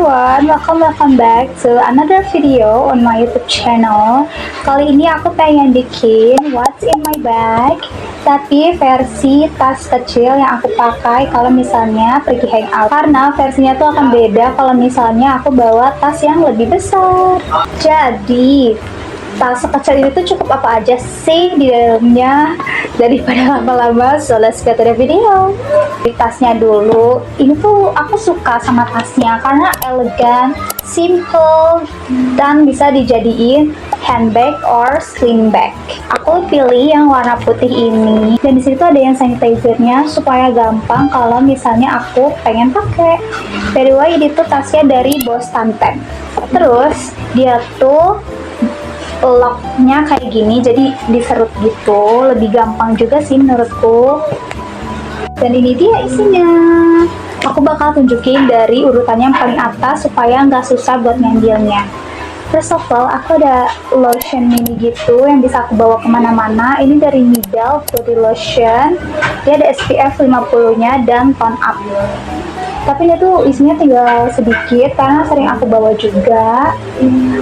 everyone, welcome back to another video on my YouTube channel. Kali ini aku pengen bikin what's in my bag, tapi versi tas kecil yang aku pakai kalau misalnya pergi hangout. Karena versinya tuh akan beda kalau misalnya aku bawa tas yang lebih besar. Jadi tas kecil ini tuh cukup apa aja sih di dalamnya? Daripada lama-lama, so let's get to the video. Di tasnya dulu, ini tuh aku suka sama tasnya karena elegan, simple, dan bisa dijadiin handbag or sling bag. Aku pilih yang warna putih ini, dan disitu ada yang sanitizernya supaya gampang kalau misalnya aku pengen pakai. By the way, ini tuh tasnya dari Boss Tanten. Terus dia tuh locknya kayak gini, jadi diserut gitu, lebih gampang juga sih menurutku. Dan ini dia isinya. Aku bakal tunjukin dari urutannya yang paling atas supaya nggak susah buat ngambilnya. First of all, aku ada lotion mini gitu yang bisa aku bawa kemana-mana. Ini dari Nivea Body Lotion. Dia ada SPF 50 nya dan tone up. Tapi ini tuh isinya tinggal sedikit karena sering aku bawa juga.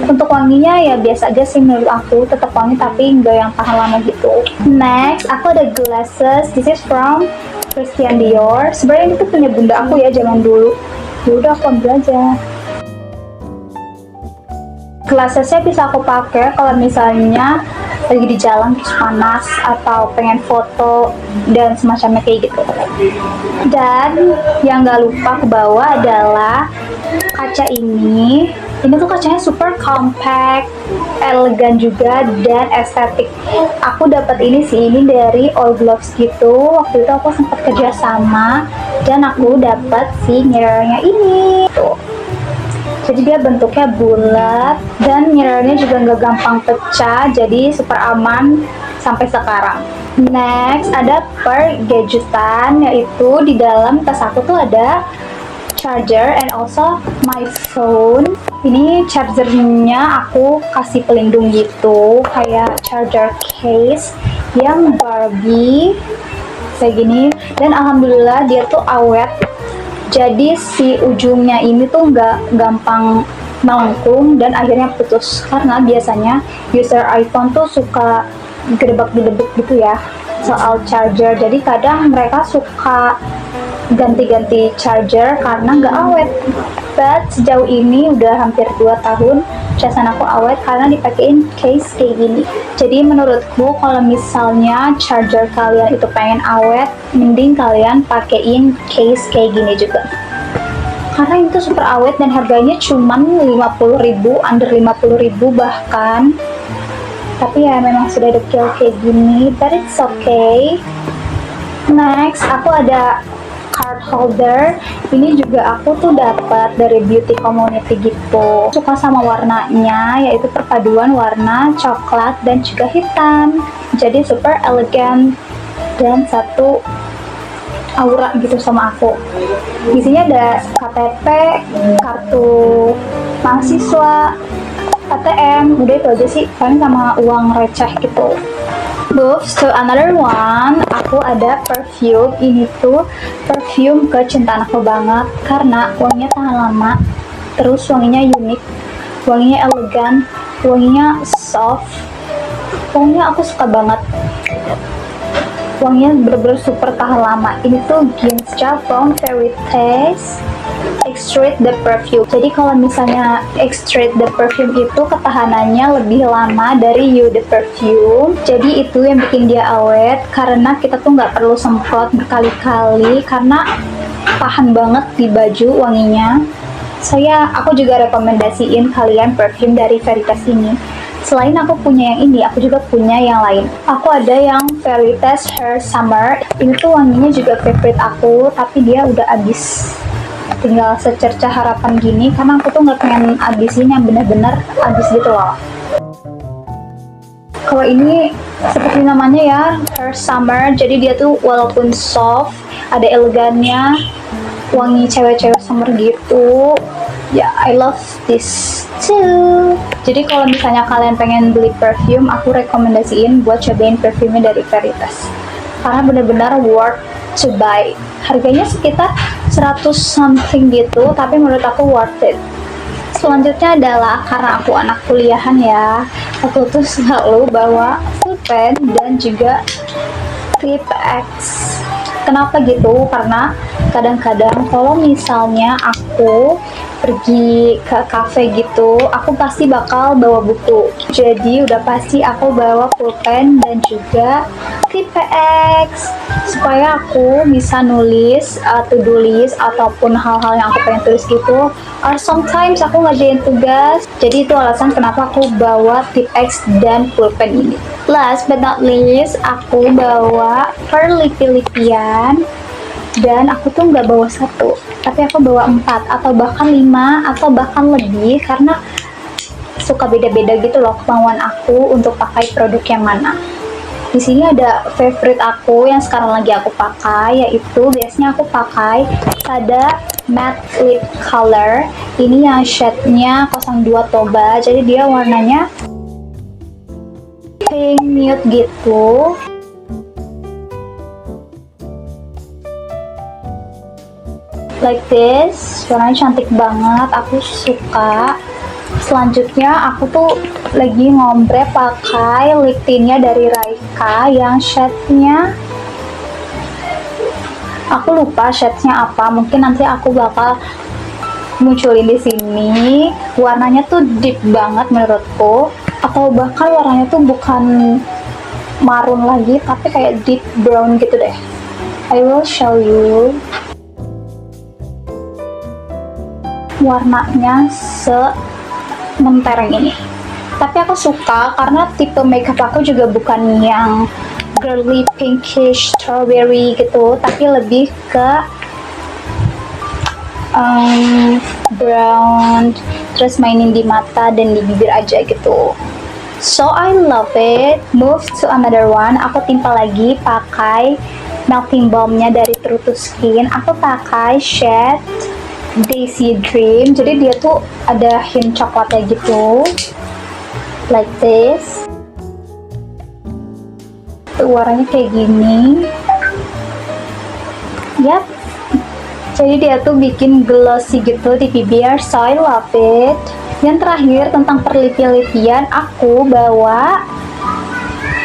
Untuk wanginya ya biasa aja sih menurut aku, tetap wangi tapi nggak yang tahan lama gitu. Next, aku ada glasses. This is from Christian Dior. Sebenarnya ini tuh punya bunda aku ya zaman dulu. Yaudah aku ambil aja. Glassesnya bisa aku pakai kalau misalnya lagi di jalan terus panas atau pengen foto dan semacamnya kayak gitu. Dan yang gak lupa aku bawa adalah kaca ini. Ini tuh kacanya super compact, elegan juga, dan estetik. Aku dapat ini sih, ini dari All Gloves gitu. Waktu itu aku sempat kerja sama dan aku dapat si mirrornya ini tuh. Jadi dia bentuknya bulat dan mirrornya juga nggak gampang pecah, jadi super aman sampai sekarang. Next, ada per gadgetan, yaitu di dalam tas aku tuh ada charger and also my phone. Ini chargernya aku kasih pelindung gitu, kayak charger case yang Barbie kayak gini. Dan alhamdulillah dia tuh awet. Jadi si ujungnya ini tuh nggak gampang melengkung dan akhirnya putus, karena biasanya user iPhone tuh suka gedebak-gedebuk gitu ya soal charger. Jadi kadang mereka suka ganti-ganti charger karena nggak awet. But sejauh ini udah hampir 2 tahun casan aku awet karena dipakein case kayak gini. Jadi menurutku kalau misalnya charger kalian itu pengen awet, mending kalian pakein case kayak gini juga. Karena itu super awet dan harganya cuman 50.000, under 50.000 bahkan. Tapi ya memang sudah dekil kayak gini, but it's okay. Next, aku ada card holder. Ini juga aku tuh dapat dari beauty community gitu. Suka sama warnanya, yaitu perpaduan warna coklat dan juga hitam. Jadi super elegan dan satu aura gitu sama aku. Isinya ada KTP, kartu mahasiswa, ATM, udah itu aja sih, paling sama uang receh gitu. Move to another one, aku ada perfume. Ini tuh perfume kecintaan aku banget karena wanginya tahan lama, terus wanginya unik, wanginya elegan, wanginya soft, wanginya aku suka banget. Wanginya bener-bener super tahan lama. Ini tuh Ginza from Veritas Extrait the Perfume. Jadi kalau misalnya Extrait the Perfume itu ketahanannya lebih lama dari You the Perfume. Jadi itu yang bikin dia awet, karena kita tuh nggak perlu semprot berkali-kali karena tahan banget di baju wanginya. Aku juga rekomendasiin kalian perfume dari Veritas ini. Selain aku punya yang ini, aku juga punya yang lain. Aku ada yang Veritas Hair Summer. Ini tuh wanginya juga favorite aku, tapi dia udah habis. Tinggal secerca harapan gini, karena aku tuh nggak pengen habisin yang bener-bener habis gitu loh. Kalau ini seperti namanya ya, Hair Summer. Jadi dia tuh walaupun soft, ada elegannya, wangi cewek-cewek summer gitu. Ya, I love this too. Jadi kalau misalnya kalian pengen beli perfume, aku rekomendasiin buat cobain perfume dari Veritas. Karena benar-benar worth to buy. Harganya sekitar 100 something gitu, tapi menurut aku worth it. Selanjutnya adalah karena aku anak kuliahan ya, aku tuh selalu bawa pulpen dan juga Clip X. Kenapa gitu? Karena kadang-kadang kalau misalnya aku pergi ke cafe gitu, aku pasti bakal bawa buku. Jadi udah pasti aku bawa pulpen dan juga Clip X supaya aku bisa nulis, to-do list ataupun hal-hal yang aku pengen tulis gitu. Or sometimes aku ngerjain tugas. Jadi itu alasan kenapa aku bawa Clip X dan pulpen ini. Last but not least, aku bawa perlipis-lipian. Dan aku tuh nggak bawa 1, tapi aku bawa 4 atau bahkan 5 atau bahkan lebih, karena suka beda-beda gitu loh kemauan aku untuk pakai produk yang mana. Di sini ada favorite aku yang sekarang lagi aku pakai, yaitu biasanya aku pakai Sada Matte Lip Color. Ini yang shade-nya 02 Toba, jadi dia warnanya pink nude gitu. Like this, warnanya cantik banget, aku suka. Selanjutnya aku tuh lagi ngombre pakai lip tintnya dari Raika yang shade-nya, aku lupa shade-nya apa, mungkin nanti aku bakal munculin di sini. Warnanya tuh deep banget menurutku, atau bahkan warnanya tuh bukan marun lagi, tapi kayak deep brown gitu deh. I will show you. Warnanya sementereng ini, tapi aku suka karena tipe makeup aku juga bukan yang girly pinkish strawberry gitu, tapi lebih ke brown, terus mainin di mata dan di bibir aja gitu. So I love it. Move to another one, aku timpal lagi pakai melting balmnya dari True to Skin. Aku pakai shade Daisy Dream, jadi dia tuh ada hint coklatnya gitu, like this. Tuh, warnanya kayak gini. Yap, jadi dia tuh bikin glossy gitu di bibir, so I love it. Yang terakhir tentang perlipis-lipian, aku bawa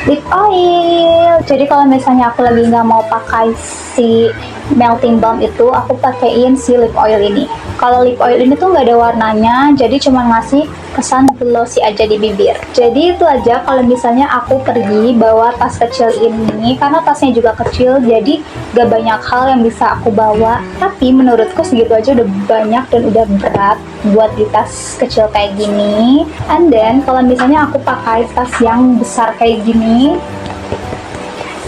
lip oil. Jadi kalau misalnya aku lagi nggak mau pakai si melting balm itu, aku pakaiin si lip oil ini. Kalau lip oil ini tuh nggak ada warnanya, jadi cuma ngasih kesan glossy aja di bibir. Jadi itu aja kalau misalnya aku pergi bawa tas kecil ini, karena tasnya juga kecil, jadi gak banyak hal yang bisa aku bawa. Tapi menurutku segitu aja udah banyak dan udah berat buat di tas kecil kayak gini. And then kalau misalnya aku pakai tas yang besar kayak gini,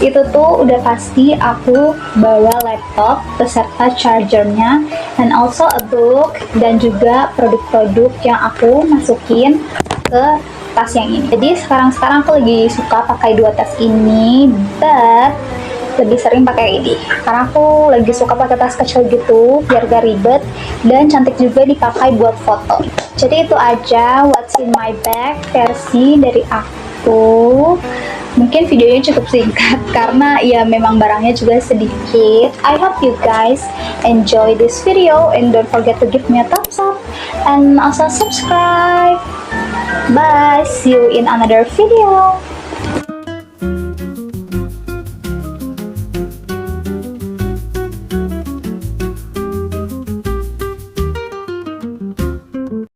itu tuh udah pasti aku bawa laptop beserta chargernya, and also a book, dan juga produk-produk yang aku masukin ke tas yang ini. Jadi sekarang aku lagi suka pakai 2 tas ini, but lebih sering pakai ini karena aku lagi suka pakai tas kecil gitu biar gak ribet dan cantik juga dipakai buat foto. Jadi itu aja what's in my bag versi dari aku. Mungkin videonya cukup singkat karena ya memang barangnya juga sedikit. I hope you guys enjoy this video and don't forget to give me a thumbs up and also subscribe. Bye, see you in another video.